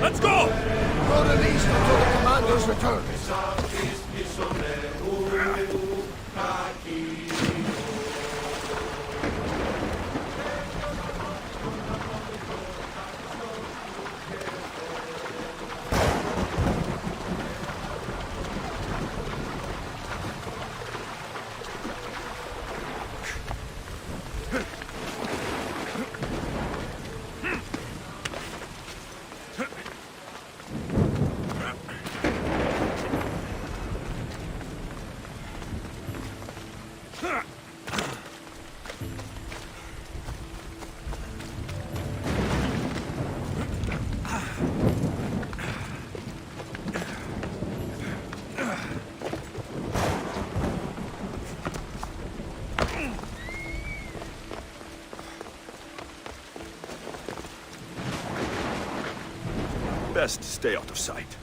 Let's go! No release until the commandos return. Best to stay out of sight.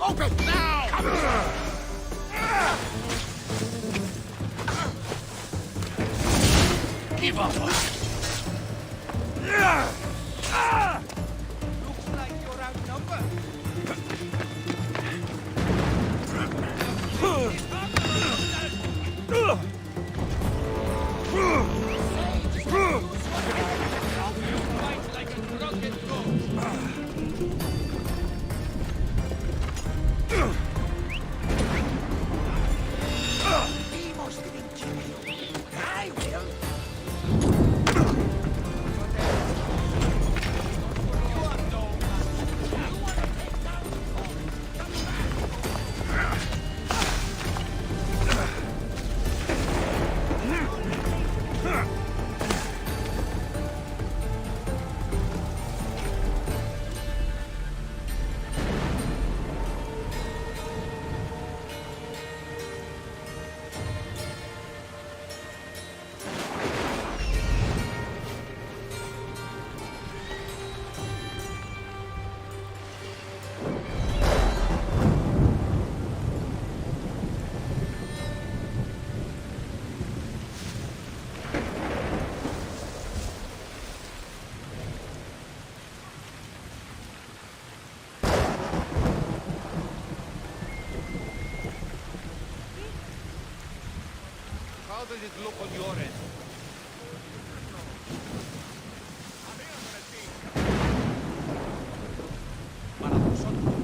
Open now! Give up! Looks like you're outnumbered. Fight like a drunken goat. Demos didn't kill you. I will. How does it look on your end? Para vosotros.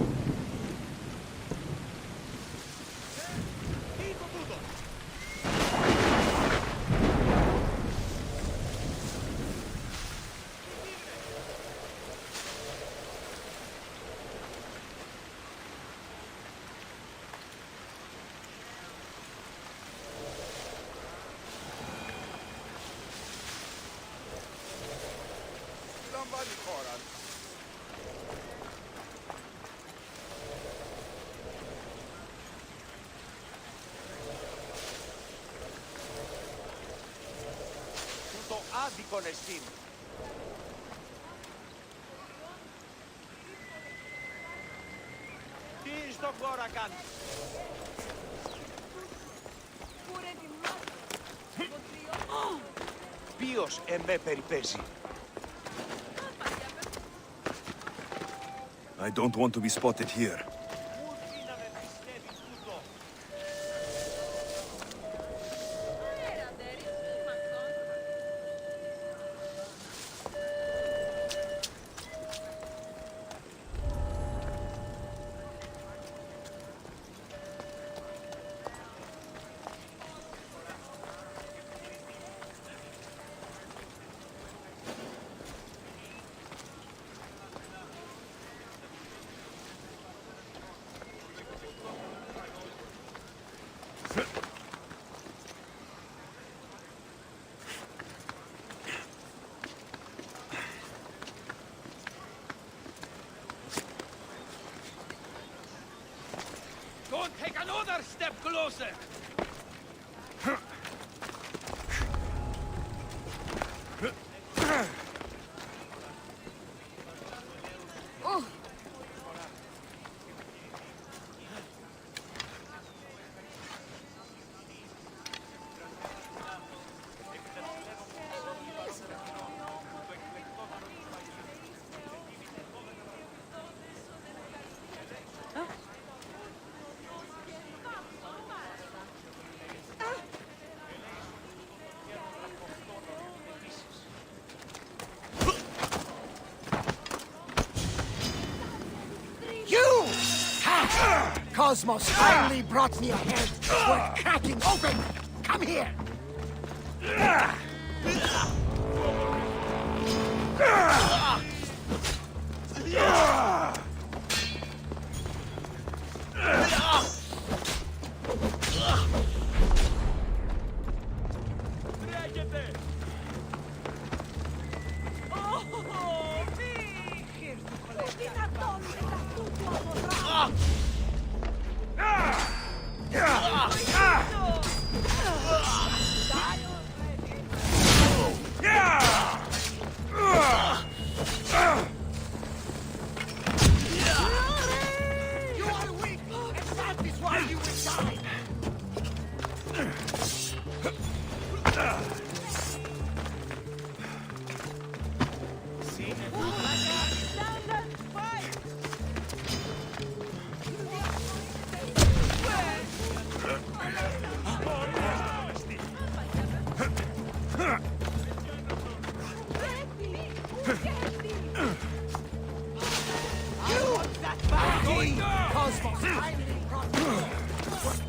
άδικον εστίν. Τι στον χώρα κάνεις? Ποιος εμέ περιπέζει? I don't want to be spotted here. Ούτε να με πιστεύει τούτο. Don't take another step closer! You! Ha! Cosmos finally brought me ahead. We're cracking open. Come here. You are weak, and that is why you will die. You! That bad Cosmos finally brought me. We're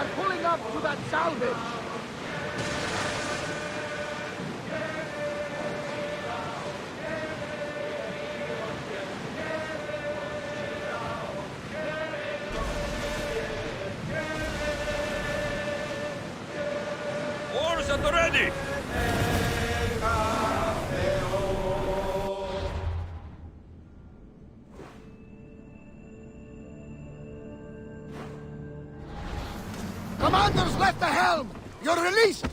are pulling up to that salvage. Oars at the ready! Commander's left the helm! You're released!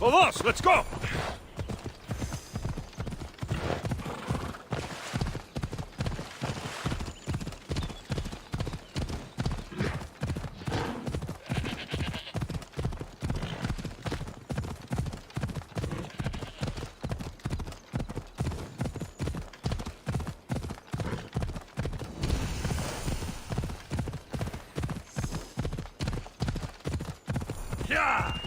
For us, let's go! Yeah!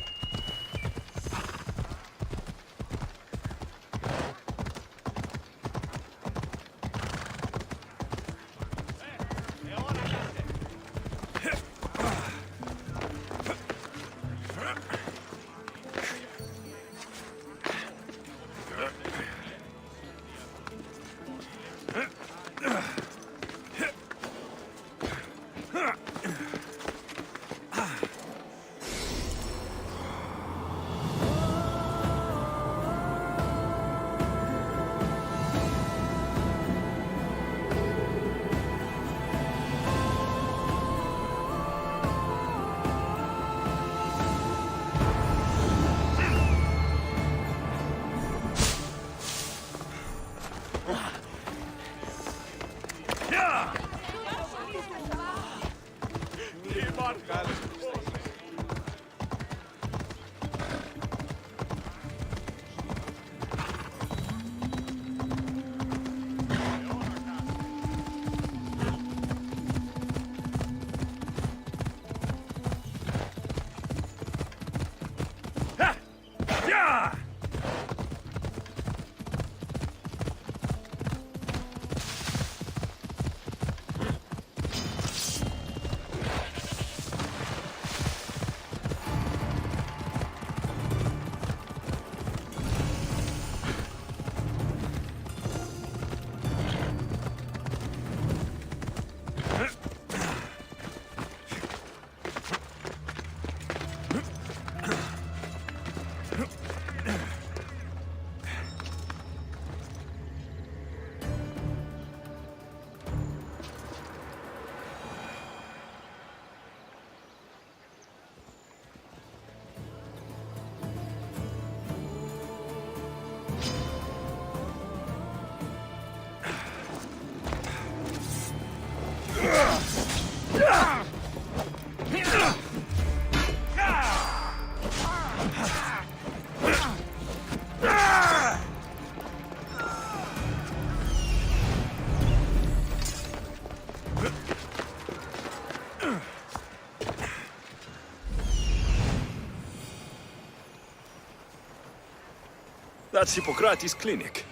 That's Hippocrates' clinic.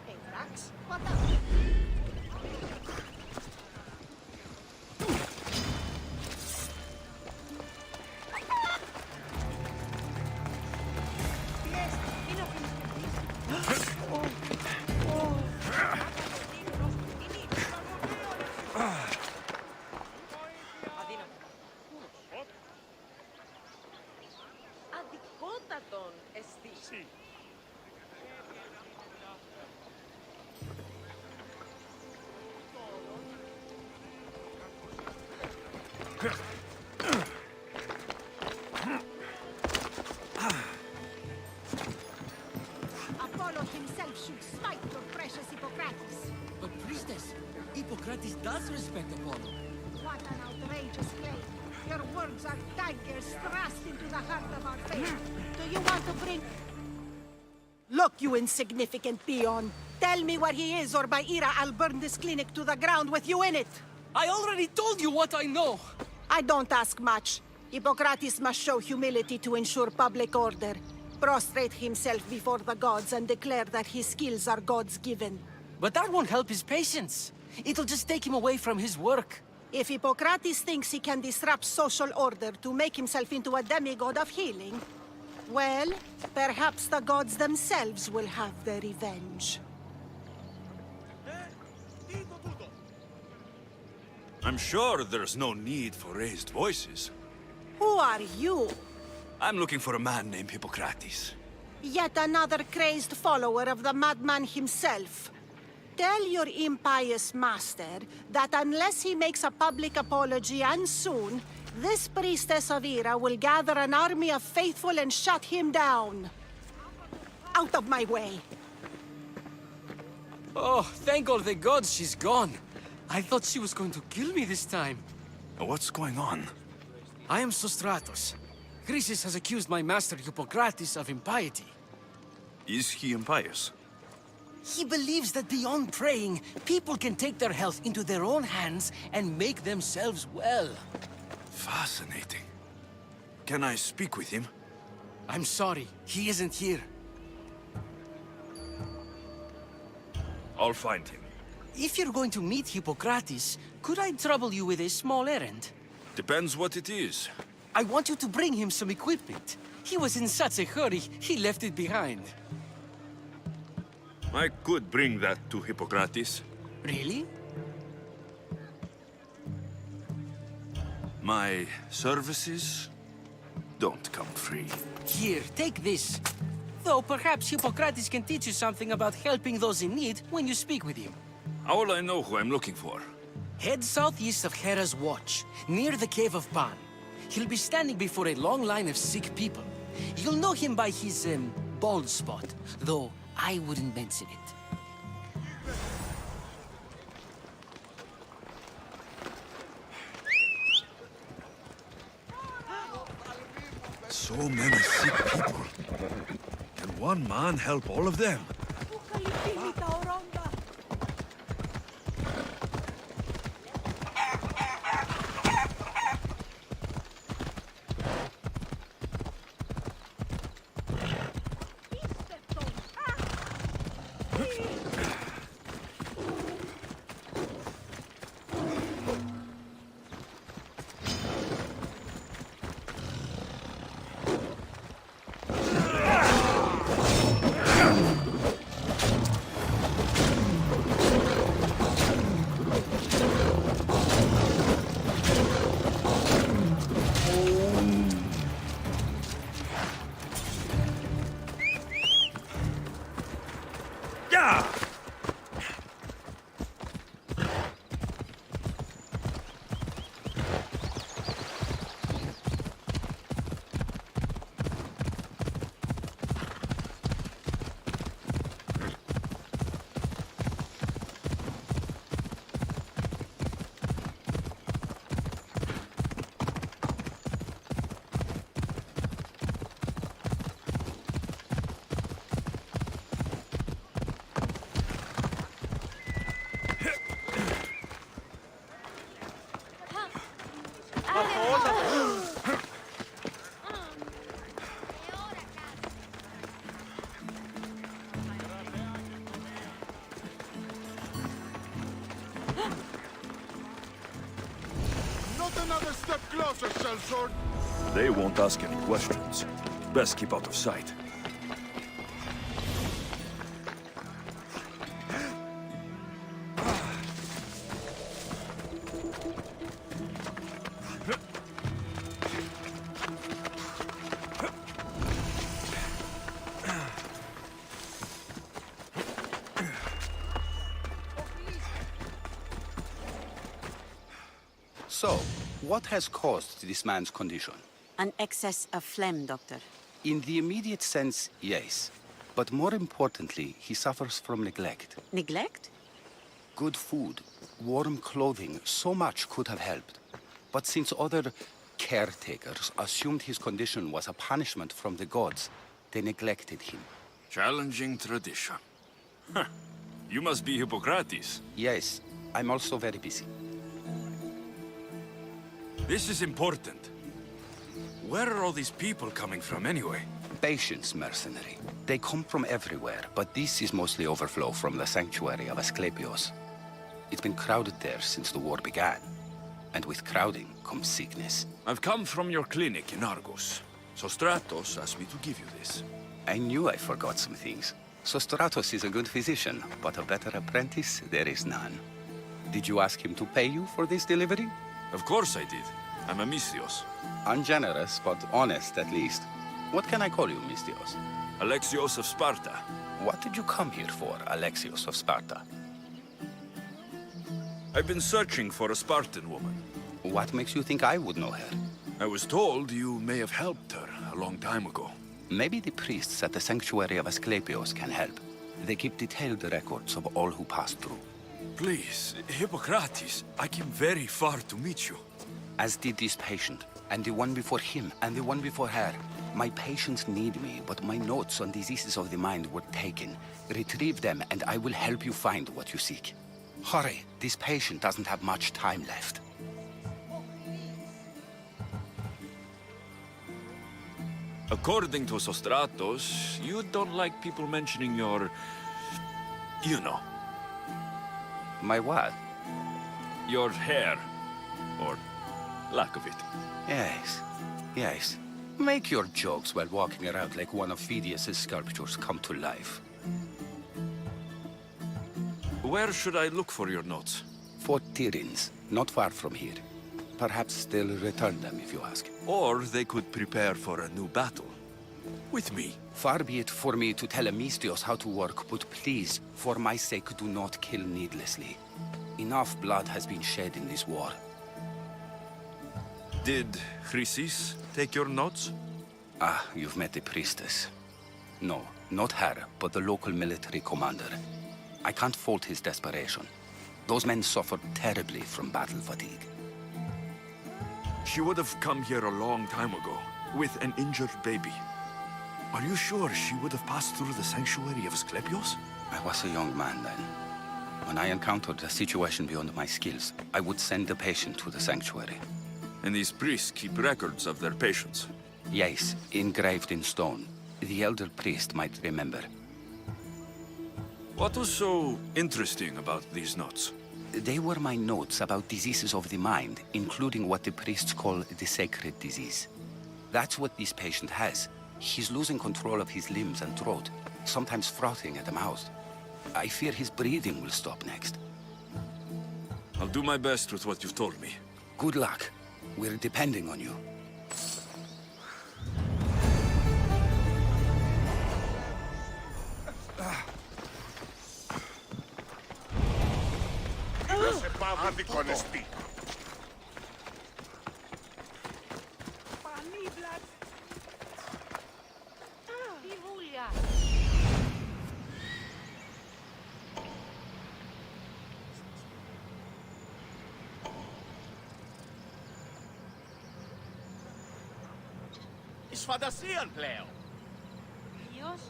Hey, Drax, what up? Αδικότατον εστί. Apollo himself should smite your precious Hippocrates. But priestess, Hippocrates does respect Apollo. What an outrageous claim. Your words are daggers thrust into the heart of our faith. Do you want to bring... Look, you insignificant peon. Tell me where he is, or by Ira, I'll burn this clinic to the ground with you in it. I already told you what I know. I don't ask much. Hippocrates must show humility to ensure public order. Prostrate himself before the gods and declare that his skills are God's given. But that won't help his patients. It'll just take him away from his work. If Hippocrates thinks he can disrupt social order to make himself into a demigod of healing, well, perhaps the gods themselves will have their revenge. I'm sure there's no need for raised voices. Who are you? I'm looking for a man named Hippocrates. Yet another crazed follower of the madman himself. Tell your impious master that unless he makes a public apology, and soon, this priestess of Ira will gather an army of faithful and shut him down. Out of my way. Oh, thank all the gods she's gone. I thought she was going to kill me this time. What's going on? I am Sostratos. Chrysis has accused my master Hippocrates of impiety. Is he impious? He believes that beyond praying, people can take their health into their own hands and make themselves well. Fascinating. Can I speak with him? I'm sorry, he isn't here. I'll find him. If you're going to meet Hippocrates, could I trouble you with a small errand? Depends what it is. I want you to bring him some equipment. He was in such a hurry, he left it behind. I could bring that to Hippocrates. Really? My services don't come free. Here, take this. Though perhaps Hippocrates can teach you something about helping those in need when you speak with him. How will I know who I'm looking for? Head southeast of Hera's Watch, near the Cave of Pan. He'll be standing before a long line of sick people. You'll know him by his, bald spot, though I wouldn't mention it. So many sick people. Can one man help all of them? Not another step closer, sellsword! They won't ask any questions. Best keep out of sight. So, what has caused this man's condition? An excess of phlegm, Doctor. In the immediate sense, yes. But more importantly, he suffers from neglect. Neglect? Good food, warm clothing, so much could have helped. But since other caretakers assumed his condition was a punishment from the gods. They neglected him. Challenging tradition. Huh. You must be Hippocrates. Yes, I'm also very busy. This is important. Where are all these people coming from anyway? Patience, mercenary. They come from everywhere, but this is mostly overflow from the sanctuary of Asclepios. It's been crowded there since the war began. And with crowding comes sickness. I've come from your clinic in Argos. So Stratos asked me to give you this. I knew I forgot some things. Sostratos is a good physician, but a better apprentice there is none. Did you ask him to pay you for this delivery? Of course I did. I'm a Misthios. Ungenerous, but honest at least. What can I call you, Misthios? Alexios of Sparta. What did you come here for, Alexios of Sparta? I've been searching for a Spartan woman. What makes you think I would know her? I was told you may have helped her a long time ago. Maybe the priests at the sanctuary of Asclepios can help. They keep detailed records of all who passed through. Please, Hippocrates, I came very far to meet you. As did this patient, and the one before him, and the one before her. My patients need me, but my notes on diseases of the mind were taken. Retrieve them, and I will help you find what you seek. Hurry, this patient doesn't have much time left. According to Sostratos, you don't like people mentioning your... you know, My what? your hair. Or lack of it. Yes, yes. Make your jokes while walking around like one of Phidias' sculptures come to life. Where should I look for your notes? Fort Tirins, not far from here. Perhaps they'll return them if you ask. Or they could prepare for a new battle. With me. Far be it for me to tell a Misthios how to work, but please, for my sake, do not kill needlessly. Enough blood has been shed in this war. Did Chrysis take your notes? Ah, you've met the priestess. No, not her, but the local military commander. I can't fault his desperation. Those men suffered terribly from battle fatigue. She would have come here a long time ago, with an injured baby. Are you sure she would have passed through the sanctuary of Asclepios? I was a young man then. When I encountered a situation beyond my skills, I would send the patient to the sanctuary. And these priests keep records of their patients. Yes, engraved in stone. The elder priest might remember. What was so interesting about these notes? They were my notes about diseases of the mind, including what the priests call the sacred disease. That's what this patient has. He's losing control of his limbs and throat, sometimes frothing at the mouth. I fear his breathing will stop next. I'll do my best with what you've told me. Good luck. We're depending on you. Άδικον εστί. Τι βούλια. Εις φαντασίαν πλέον. Αλλιώς,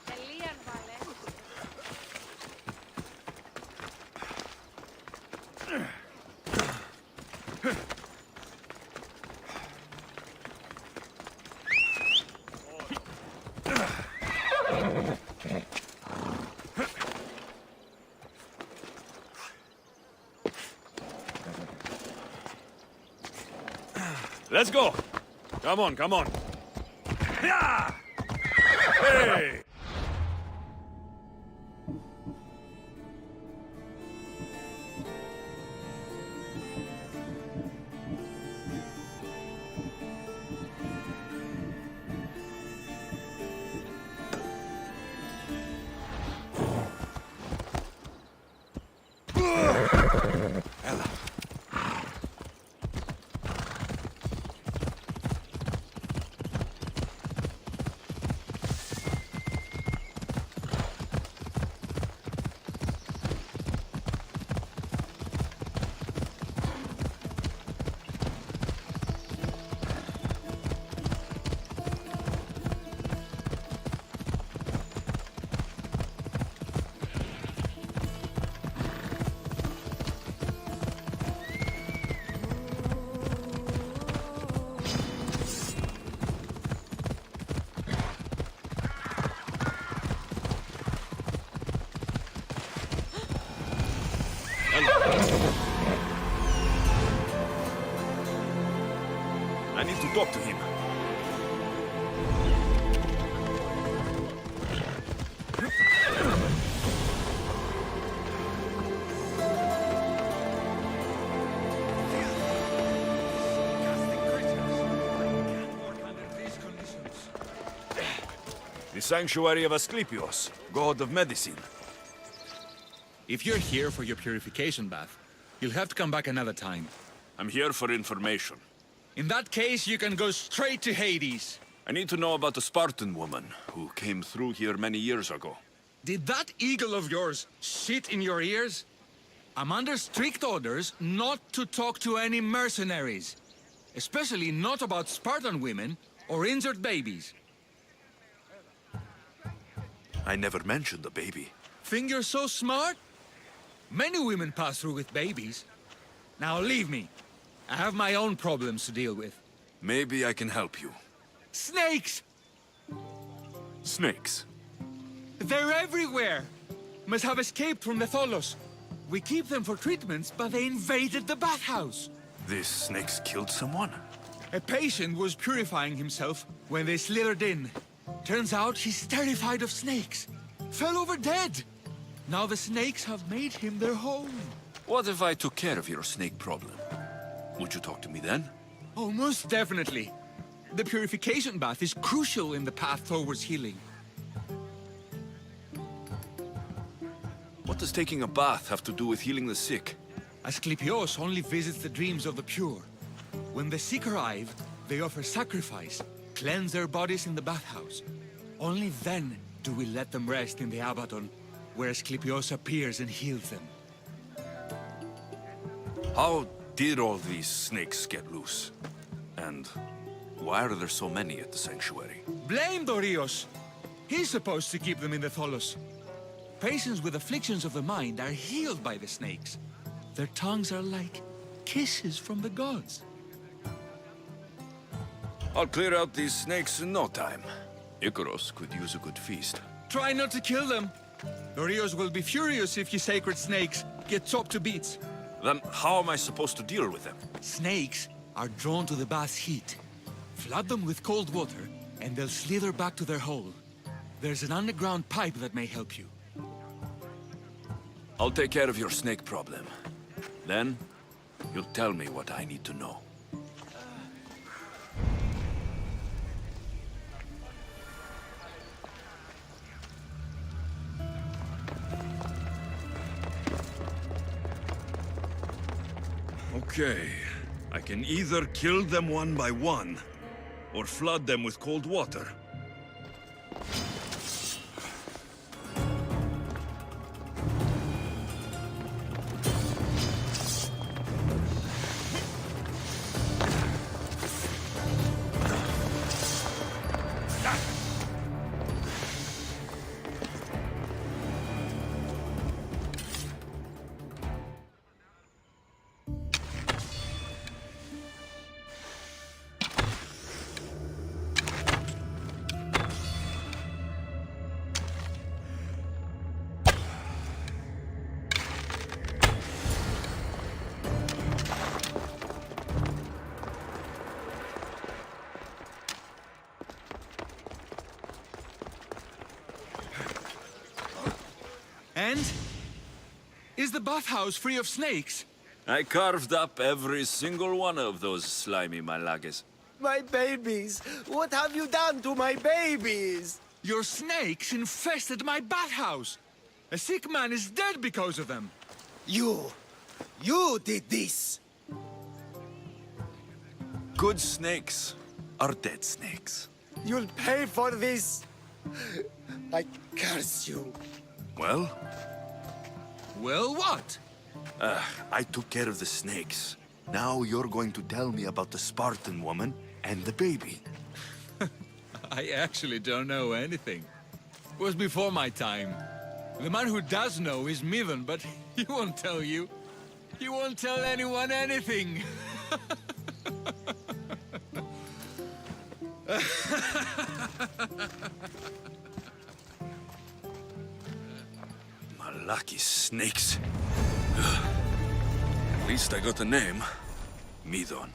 τελείαν βάλε. Let's go! Come on, come on! Yeah! Hey! need to talk to him. The sanctuary of Asclepios, god of medicine. If you're here for your purification bath, you'll have to come back another time. I'm here for information. In that case, you can go straight to Hades. I need to know about the Spartan woman who came through here many years ago. Did that eagle of yours shit in your ears? I'm under strict orders not to talk to any mercenaries. Especially not about Spartan women or injured babies. I never mentioned the baby. Think you're so smart? Many women pass through with babies. Now leave me. I have my own problems to deal with. Maybe I can help you. Snakes! Snakes. They're everywhere! Must have escaped from the Tholos. We keep them for treatments, but they invaded the bathhouse. These snakes killed someone? A patient was purifying himself when they slithered in. Turns out he's terrified of snakes. Fell over dead. Now the snakes have made him their home. What if I took care of your snake problem? Would you talk to me then? Oh, most definitely. The purification bath is crucial in the path towards healing. What does taking a bath have to do with healing the sick? Asclepios only visits the dreams of the pure. When the sick arrive, they offer sacrifice, cleanse their bodies in the bathhouse. Only then do we let them rest in the Abaddon, where Asclepios appears and heals them. How did all these snakes get loose? And why are there so many at the sanctuary? Blame Dorios! He's supposed to keep them in the Tholos. Patients with afflictions of the mind are healed by the snakes. Their tongues are like kisses from the gods. I'll clear out these snakes in no time. Icaros could use a good feast. Try not to kill them. Dorios will be furious if you sacred snakes get chopped to bits. Then how am I supposed to deal with them? Snakes are drawn to the bath's heat. Flood them with cold water, and they'll slither back to their hole. There's an underground pipe that may help you. I'll take care of your snake problem. Then, you'll tell me what I need to know. Okay. I can either kill them one by one, or flood them with cold water. And? Is the bathhouse free of snakes? I carved up every single one of those slimy malagas. My babies! What have you done to my babies? Your snakes infested my bathhouse! A sick man is dead because of them! You did this! Good snakes are dead snakes. You'll pay for this! I curse you. Well, Well, what? I took care of the snakes. Now you're going to tell me about the Spartan woman and the baby. I actually don't know anything. It was before my time. The man who does know is Mivan, but he won't tell you. He won't tell anyone anything. Lucky snakes. At least I got a name. Midon.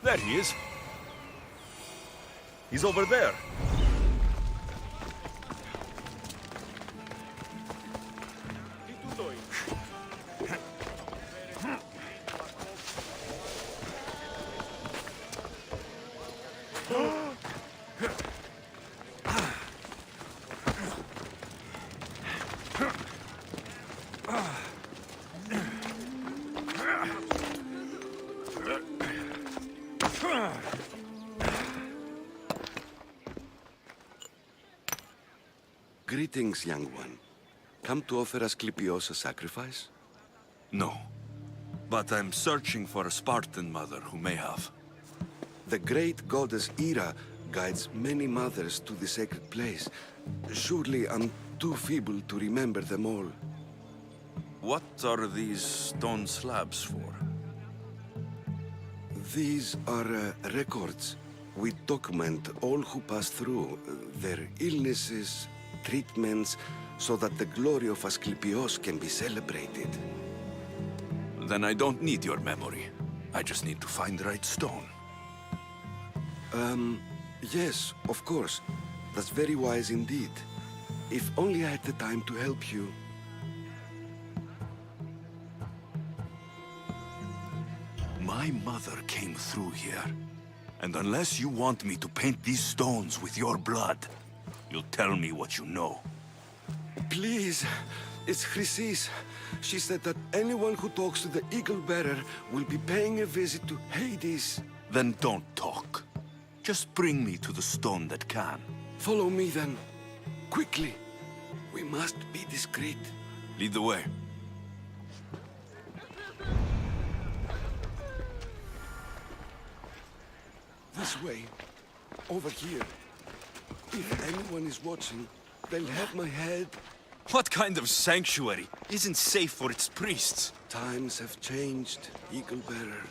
There he is. He's over there. Greetings, young one. Come to offer Asclepios a sacrifice? No. But I'm searching for a Spartan mother who may have. The great goddess Ira guides many mothers to the sacred place. Surely I'm too feeble to remember them all. What are these stone slabs for? These are records. We document all who pass through, their illnesses, treatments, so that the glory of Asclepios can be celebrated. Then I don't need your memory. I just need to find the right stone. Yes, of course. That's very wise indeed. If only I had the time to help you. My mother came through here. And unless you want me to paint these stones with your blood, you'll tell me what you know. Please, it's Chrysis. She said that anyone who talks to the Eagle Bearer will be paying a visit to Hades. Then don't talk. Just bring me to the stone that can. Follow me then. Quickly. We must be discreet. Lead the way. This way. Over here. If anyone is watching, they'll have my head. What kind of sanctuary isn't safe for its priests? Times have changed, Eagle Bearer.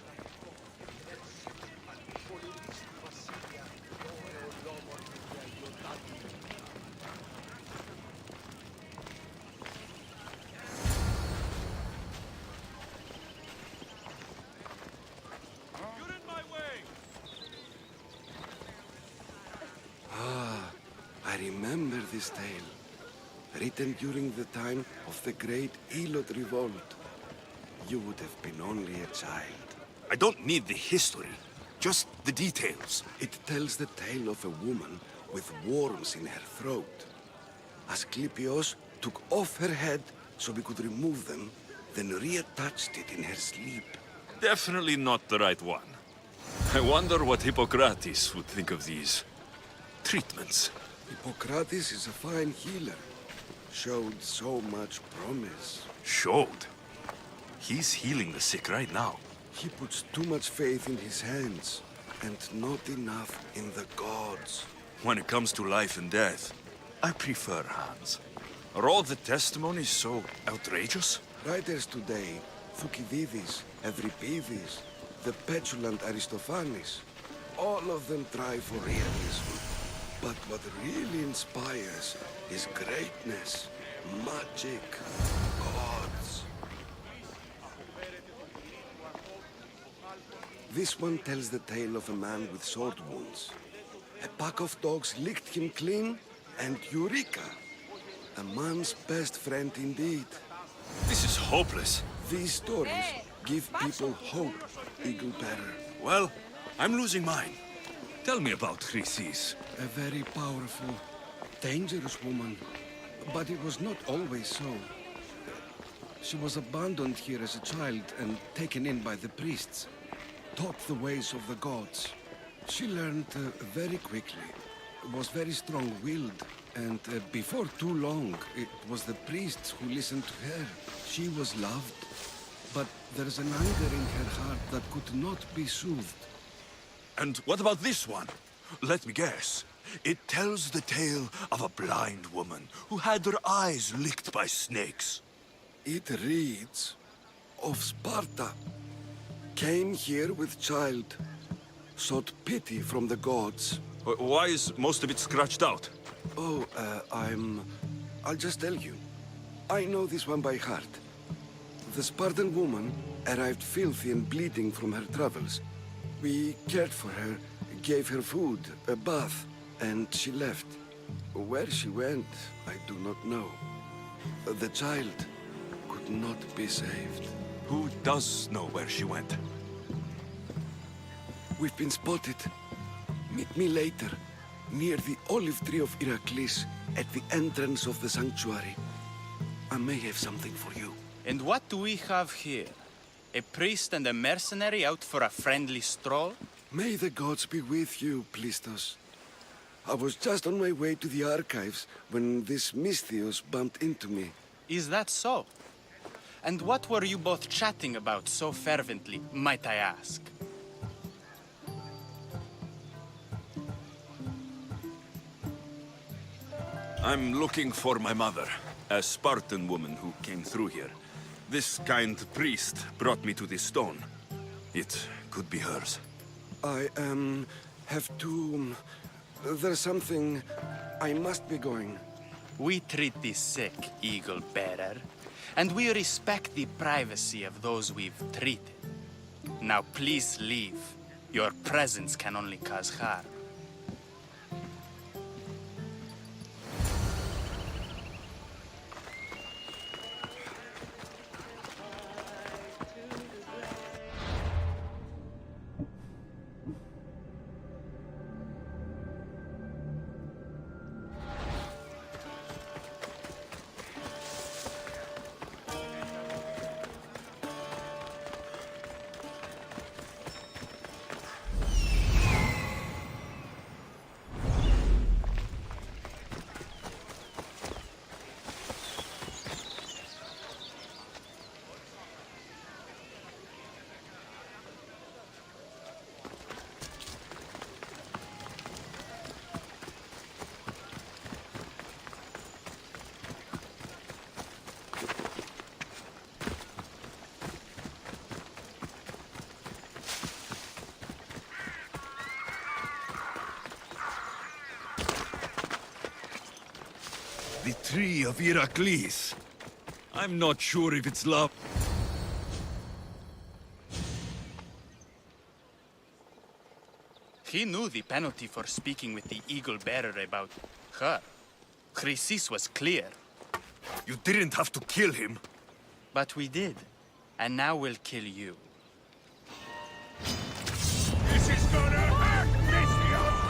I remember this tale. Written during the time of the great Elot revolt. You would have been only a child. I don't need the history, just the details. It tells the tale of a woman with worms in her throat. Asclepios took off her head so we could remove them, then reattached it in her sleep. Definitely not the right one. I wonder what Hippocrates would think of these treatments. Hippocrates is a fine healer. Showed so much promise. Showed? He's healing the sick right now. He puts too much faith in his hands, and not enough in the gods. When it comes to life and death, I prefer hands. Are all the testimonies so outrageous? Writers today, Thucydides, Euripides, the petulant Aristophanes, all of them try for realism. But what really inspires is greatness, magic, gods. This one tells the tale of a man with sword wounds. A pack of dogs licked him clean, and Eureka! A man's best friend indeed. This is hopeless. These stories give people hope, Eagle Bearer. Well, I'm losing mine. Tell me about Chrysis. A very powerful, dangerous woman. But it was not always so. She was abandoned here as a child and taken in by the priests. Taught the ways of the gods. She learned very quickly. Was very strong-willed. And before too long, it was the priests who listened to her. She was loved. But there's an anger in her heart that could not be soothed. And what about this one? Let me guess. It tells the tale of a blind woman who had her eyes licked by snakes. It reads of Sparta. Came here with child. Sought pity from the gods. Why is most of it scratched out? Oh, I'll just tell you. I know this one by heart. The Spartan woman arrived filthy and bleeding from her travels. We cared for her, gave her food, a bath, and she left. Where she went, I do not know. The child could not be saved. Who does know where she went? We've been spotted. Meet me later, near the olive tree of Heracles, at the entrance of the sanctuary. I may have something for you. And what do we have here? A priest and a mercenary out for a friendly stroll? May the gods be with you, Plistos. I was just on my way to the archives when this Misthios bumped into me. Is that so? And what were you both chatting about so fervently, might I ask? I'm looking for my mother, a Spartan woman who came through here. This kind priest brought me to this stone. It could be hers. I, have to... There's something... I must be going. We treat the sick, Eagle Bearer, and we respect the privacy of those we've treated. Now please leave. Your presence can only cause harm. The tree of Heracles. I'm not sure if it's love. He knew the penalty for speaking with the Eagle Bearer about her. Chrysis was clear. You didn't have to kill him. But we did. And now we'll kill you. This is gonna hurt, Misthios!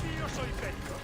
Io soy bello.